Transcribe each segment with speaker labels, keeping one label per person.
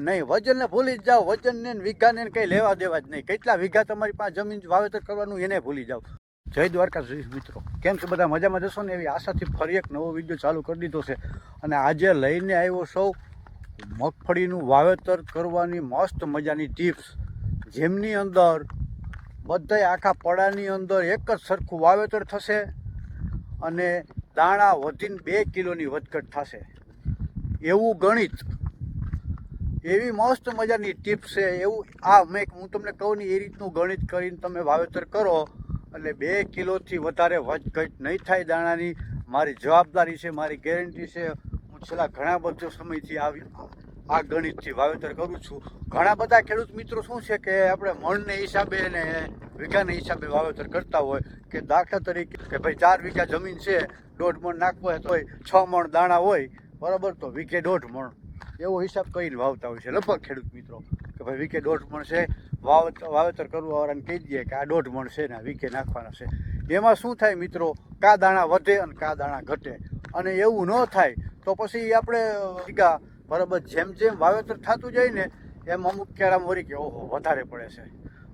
Speaker 1: નહીં. વજનને ભૂલી જ જાઓ. વજનને વીઘાને કંઈ લેવા દેવા જ નહીં. કેટલા વીઘા તમારી પાસે જમીન વાવેતર કરવાનું એને ભૂલી જાઓ. જય દ્વારકાધીશ મિત્રો, કેમ છો બધા? મજામાં જશો ને એવી આશાથી ફરી એક નવો વિડીયો ચાલુ કરી દીધો છે. અને આજે લઈને આવ્યો સૌ મગફળીનું વાવેતર કરવાની મસ્ત મજાની ટિપ્સ, જેમની અંદર બધાય આખા પડાની અંદર એક જ સરખું વાવેતર થશે અને દાણા વધીને 2 કિલોની વધઘટ થશે. એવું ગણિત, એવી મસ્ત મજાની ટિપ્સ છે. એવું હું તમને કહું ને એ રીતનું ગણિત કરીને તમે વાવેતર કરો એટલે 2 કિલોથી વધારે વધઘટ નહીં થાય દાણાની. મારી જવાબદારી છે, મારી ગેરંટી છે. હું છેલ્લા ઘણા બધો સમયથી આ ગણિતથી વાવેતર કરું છું. ઘણા બધા ખેડૂત મિત્રો શું છે કે આપણે મણને હિસાબે ને વીઘાના હિસાબે વાવેતર કરતા હોય કે દાખલા તરીકે કે ભાઈ 4 વીઘા જમીન છે, 1.5 મણ નાખવો હોય તોય 6 મણ દાણા હોય, બરાબર, તો વીઘે 1.5 મણ એવો હિસાબ કરીને વાવતા હોય છે લગભગ ખેડૂત મિત્રો. કે ભાઈ વીઘે 1.5 મણ છે, વાવેતર કરવા વાળાને કહી દઈએ કે આ 1.5 મણ છે ને વીઘે નાખવાના છે. એમાં શું થાય મિત્રો, કા દાણા વધે અને કા દાણા ઘટે. અને એવું ન થાય તો પછી આપણે વીઘા, બરાબર, જેમ જેમ વાવેતર થતું જાય ને એમ અમુક ક્યારામાં વળી કે ઓહો વધારે પડે છે,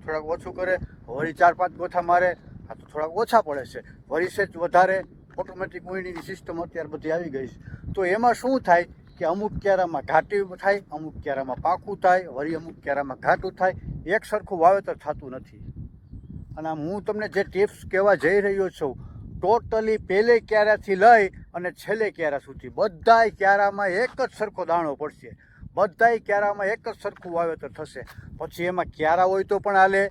Speaker 1: થોડાક ઓછું કરે, વળી 4-5 ગોથા મારે, આ તો થોડાક ઓછા પડે છે, વળી સેજ વધારે. ઓટોમેટિક ઉણીની સિસ્ટમ અત્યારે બધી આવી ગઈ છે. તો એમાં શું થાય કે અમુક ક્યારામાં ઘાટી થાય, અમુક ક્યારામાં પાકું થાય, વળી અમુક ક્યારામાં ઘાટું થાય. એક સરખું વાવેતર થતું નથી. અને હું તમને જે ટિપ્સ કહેવા જઈ રહ્યો છું, ટોટલી પહેલે ક્યારાથી લઈ અને છેલ્લે ક્યારા સુધી બધાય ક્યારામાં એક જ સરખો દાણો પડશે. બધાય ક્યારામાં એક જ સરખું વાવેતર થશે. પછી એમાં ક્યારા હોય તો પણ હાલે,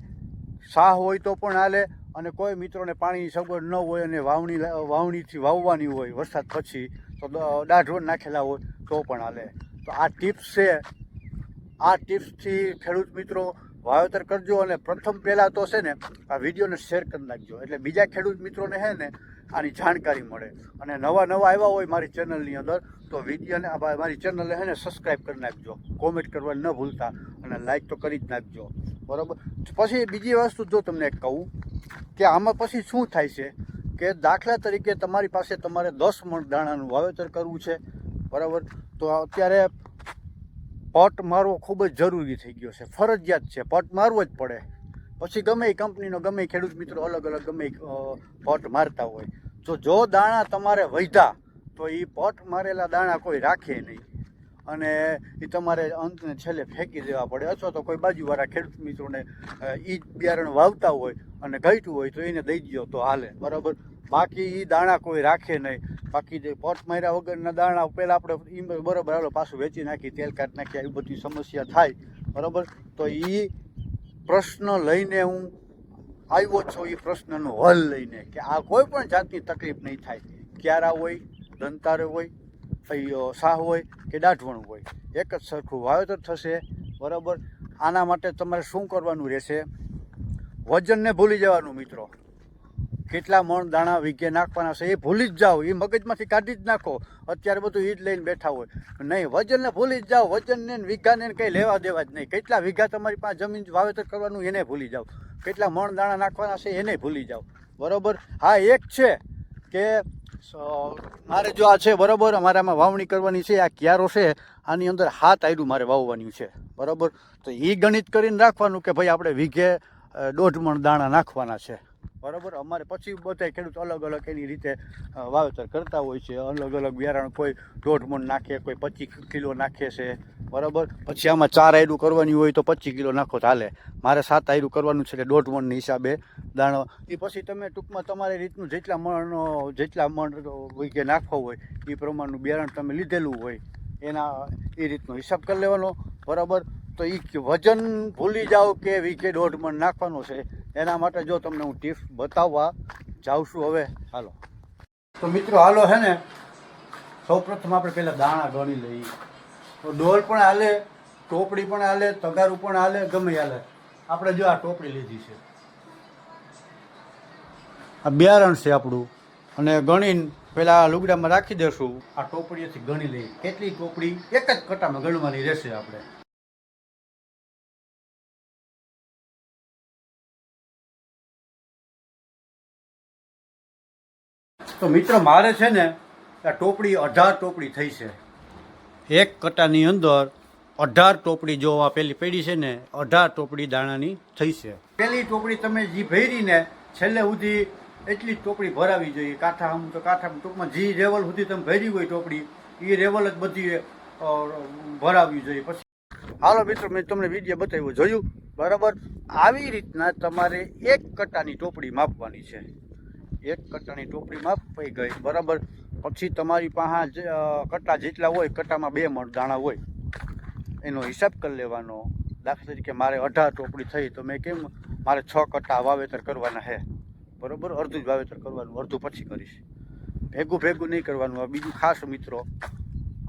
Speaker 1: સાહ હોય તો પણ હાલે, અને કોઈ મિત્રોને પાણીની સગવડ ન હોય અને વાવણીથી વાવવાની હોય વરસાદ પછી, તો દાઢો નાખેલા હોય તો પણ હાલે. તો આ ટિપ્સ છે. આ ટિપ્સથી ખેડૂત મિત્રો વાવેતર કરજો. અને પ્રથમ પહેલાં તો છે ને આ વિડીયોને શેર કરી નાખજો, એટલે બીજા ખેડૂત મિત્રોને છે ને આની જાણકારી મળે. અને નવા આવ્યા હોય મારી ચેનલની અંદર તો વિડીયોને મારી ચેનલને છે ને સબસ્ક્રાઈબ કરી નાખજો, કોમેન્ટ કરવાનું ન ભૂલતા, અને લાઈક તો કરી જ નાખજો, બરાબર. પછી બીજી વસ્તુ જો તમને કહું કે આમાં પછી શું થાય છે કે દાખલા તરીકે તમારી પાસે તમારે 10 મણ દાણાનું વાવેતર કરવું છે, બરાબર, તો અત્યારે પટ મારવો ખૂબ જ જરૂરી થઈ ગયો છે, ફરજિયાત છે, પટ મારવો જ પડે. પછી ગમે એ કંપનીનો ગમે ખેડૂત મિત્રો અલગ ગમે પટ મારતા હોય. તો જો દાણા તમારે વધ્યા તો એ પટ મારેલા દાણા કોઈ રાખે નહીં અને એ તમારે અંતને છેલ્લે ફેંકી દેવા પડે, અથવા તો કોઈ બાજુવાળા ખેડૂત મિત્રોને એ બિયારણ વાવતા હોય અને ઘટ્યું હોય તો એને દઈ દો તો હાલે, બરાબર. બાકી એ દાણા કોઈ રાખે નહીં. બાકી જે પટ માર્યા વગરના દાણા પહેલાં આપણે બરાબર હાલો પાછું વેચી નાખી, તેલ કાઢી નાખી, આવી બધી સમસ્યા થાય, બરાબર. તો એ પ્રશ્ન લઈને હું આવ્યો છું, એ પ્રશ્નનો હલ લઈને કે આ કોઈ પણ જાતની તકલીફ નહીં થાય. ક્યારા હોય, દંતારે હોય, સાહ હોય કે દાઢવણ હોય, એક જ સરખું વાવેતર થશે, બરાબર. આના માટે તમારે શું કરવાનું રહેશે? વજનને ભૂલી જવાનું મિત્રો. કેટલા મણ દાણા વીઘે નાખવાના છે એ ભૂલી જ જાઓ, એ મગજમાંથી કાઢી જ નાખો. અત્યારે બધું એ જ લઈને બેઠા હોય. નહીં, વજનને ભૂલી જ જાઓ. વજનને વીઘાને કંઈ લેવા દેવા જ નહીં. કેટલા વીઘા તમારી પાસે જમીન વાવેતર કરવાનું એને ભૂલી જાઓ. કેટલા મણ દાણા નાખવાના છે એને ભૂલી જાઓ, બરાબર. હા, એક છે કે મારે જો આ છે, બરાબર, અમારામાં વાવણી કરવાની છે, આ ક્યારો છે, આની અંદર 7 આયરું મારે વાવવાની છે, બરાબર. તો એ ગણિત કરીને રાખવાનું કે ભાઈ આપણે વીઘે 1.5 મણ દાણા નાખવાના છે, બરાબર. અમારે પછી બધા ખેડૂત અલગ એની રીતે વાવેતર કરતા હોય છે. અલગ બિયારણ, કોઈ 1.5 મણ નાખે, કોઈ 25 કિલો નાખે છે, બરાબર. પછી આમાં 4 આયરું કરવાની હોય તો 25 કિલો નાખો તો હાલે. મારે 7 આયરું કરવાનું છે એટલે 1.5 મણની હિસાબે દાણો. એ પછી તમે ટૂંકમાં તમારી રીતનું જેટલા મણ વીઘે નાખવા હોય એ પ્રમાણનું બિયારણ તમે લીધેલું હોય એ રીતનો હિસાબ કરી લેવાનો, બરાબર. તો એ વજન ભૂલી જાઓ કે વીઘે 1.5 મણ નાખવાનો છે. એના માટે જો તમને હું ટિપ્સ બતાવવા જાઉં છું હવે. હાલો તો મિત્રો, હાલો હે ને, સૌ પ્રથમ આપણે પહેલાં દાણા ગણી લઈએ. તો ડોલ પણ હાલે, ટોપડી પણ હાલે, તગારું પણ હાલે, ગમે હાલે. આપણે જો આ ટોપડી લીધી છે, આ બિયારણ છે આપણું, અને ગણીને પહેલાં લુગડામાં રાખી દેશું. આ ટોપડીએથી ગણી લઈએ કેટલી ટોપડી એક જ કટામાં ગણવાની રહેશે આપણે. તો મિત્રો મારે છે ને આ ટોપડી 18 ટોપડી થઈ છે. એક કટાની અંદર 18 ટોપડી જો આ પેલી પડી છે ને 18 ટોપડી દાણાની થઈ છે. પેલી ટોપડી તમે જે ભરીને છેલ્લે સુધી એટલી જ ટોપડી ભરાવી જોઈએ. કાંઠા ટૂંકમાં જે લેવલ સુધી તમે ભરી હોય ટોપડી એ લેવલ જ બધી ભરાવવી જોઈએ. પછી હાલો મિત્રો, મેં તમને વિડીયો બતાવ્યો, જોયું બરાબર. આવી રીતના તમારે 1 કટ્ટાની ટોપડી માપવાની છે. 1 કટ્ટાની ટોપડી માપાઈ ગઈ બરાબર. પછી તમારી પાસે કટ્ટા જેટલા હોય, કટ્ટામાં 2 મણ દાણા હોય, એનો હિસાબ કરી લેવાનો. દાખલા તરીકે મારે 18 ટોપડી થઈ તો મેં કેમ મારે 6 કટ્ટા વાવેતર કરવાના છે બરાબર. અડધું જ વાવેતર કરવાનું, અડધું પછી કરીશ. ભેગું નહીં કરવાનું. આ બીજું ખાસ મિત્રો,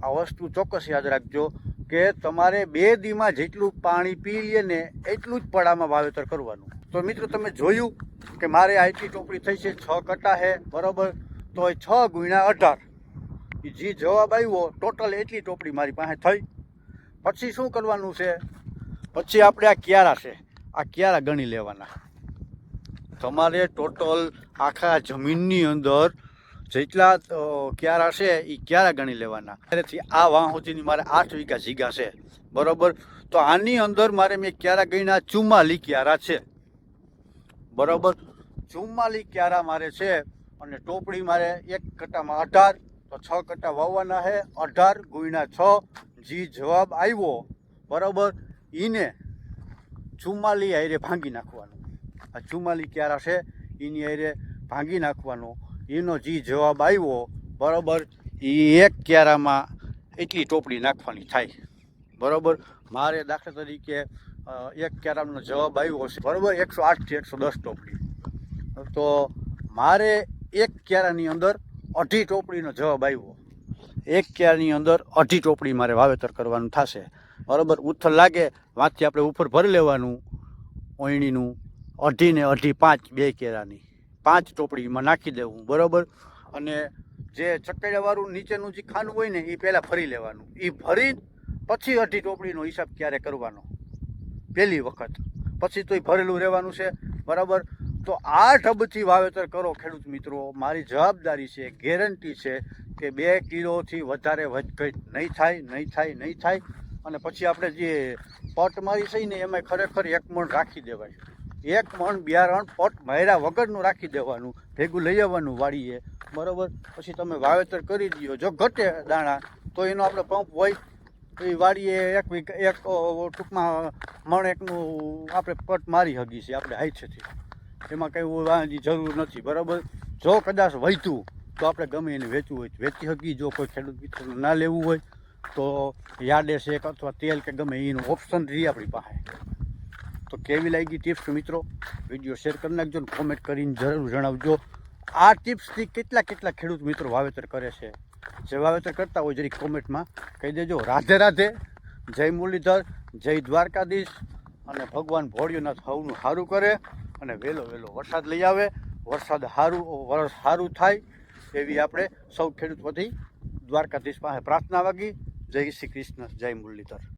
Speaker 1: આ વસ્તુ ચોક્કસ યાદ રાખજો કે તમારે 2 દીમાં જેટલું પાણી પી લે ને એટલું જ પડામાં વાવેતર કરવાનું. તો મિત્રો તમે જોયું કે મારે આટલી ટોપડી થઈ છે, 6 કટ્ટા છે બરાબર. તો 6 ગુણ્યા 18 જે જવાબ આવ્યો ટોટલ એટલી ટોપડી મારી પાસે થઈ. પછી શું કરવાનું છે? પછી આપણે આ ક્યારા છે, આ ક્યારા ગણી લેવાના. તમારે ટોટલ આખા જમીનની અંદર જેટલા ક્યારા છે એ ક્યારા ગણી લેવાના. ત્યારેથી આ વાહ સુધીની મારે 8 વીઘા જીગા છે બરાબર. તો આની અંદર મારે મેં ક્યારા ગણ્યા 44 ક્યારા છે બરાબર. 44 ક્યારા મારે છે અને ટોપડી મારે 1 કટ્ટામાં 18, તો 6 કટ્ટા વાવવાના છે. 18 ગુણ્યા 6 જે જવાબ આવ્યો બરાબર, એને 44 હારે ભાંગી નાખવાનું. આ 44 ક્યારા છે એની હારે ભાંગી નાખવાનો. એનો જે જવાબ આવ્યો બરાબર, એ 1 ક્યારામાં એટલી ટોપડી નાખવાની થાય બરાબર. મારે દાખલા તરીકે 1 ક્યારાનો જવાબ આવ્યો છે બરાબર 108 થી 110 ટોપડી. તો મારે 1 ક્યારાની અંદર 2.5 ટોપડીનો જવાબ આવ્યો. 1 ક્યારાની અંદર 2.5 ટોપડી મારે વાવેતર કરવાનું થશે બરાબર. ઉથલ લાગે વાંચી આપણે ઉપર ભરી લેવાનું ઓયણીનું. 2.5 ને 2.5 5 2 કેરાની 5 ટોપડીમાં નાખી દેવું બરાબર. અને જે ચકડિયાવાળું નીચેનું જે ખાનું હોય ને એ પહેલાં ભરી લેવાનું. એ ભરી પછી 2.5 ટોપડીનો હિસાબ ક્યારે કરવાનો પહેલી વખત. પછી તો એ ભરેલું રહેવાનું છે બરાબર. તો આ ઢબથી વાવેતર કરો ખેડૂત મિત્રો. મારી જવાબદારી છે, ગેરંટી છે કે 2 કિલોથી વધારે વધઘટ નહીં થાય. અને પછી આપણે જે પટ મારી છે ને એમાં ખરેખર 1 મણ રાખી દેવાય. 1 મણ બિયારણ પટ માર્યા વગરનું રાખી દેવાનું, ભેગું લઈ આવવાનું વાડીએ બરાબર. પછી તમે વાવેતર કરી દો. જો ઘટે દાણા તો એનો આપણે પંપ હોય તો એ વાડીએ એક ટૂંકમાં મણ એકનું આપણે પટ મારી શકીએ છીએ આપણે હાઈથેથી. એમાં કંઈ વાંધી જરૂર નથી બરાબર. જો કદાચ વધ્યું તો આપણે ગમે એને વેચવું હોય વેચી શકીએ. જો કોઈ ખેડૂત મિત્રને ના લેવું હોય તો યાર્ડે શેક અથવા તેલ કે ગમે એનું ઓપ્શન રહી આપણી પાસે. તો કેવી લાગી ટિપ્સ મિત્રો? વિડીયો શેર કરી નાખજો ને કોમેન્ટ કરીને જરૂર જણાવજો. આ ટિપ્સથી કેટલા ખેડૂત મિત્રો વાવેતર કરે છે? જે વાવેતર કરતા હોય જરી કોમેન્ટમાં કહી દેજો. રાધે રાધે, જય મુરલીધર, જય દ્વારકાધીશ. અને ભગવાન ભોળિયોનાથ સૌનું સારું કરે અને વહેલો વરસાદ લઈ આવે. વરસાદ સારું થાય એવી આપણે સૌ ખેડૂત વતી દ્વારકાધીશ પાસે પ્રાર્થના વાગી. જય શ્રી કૃષ્ણ, જય મુરલીધર.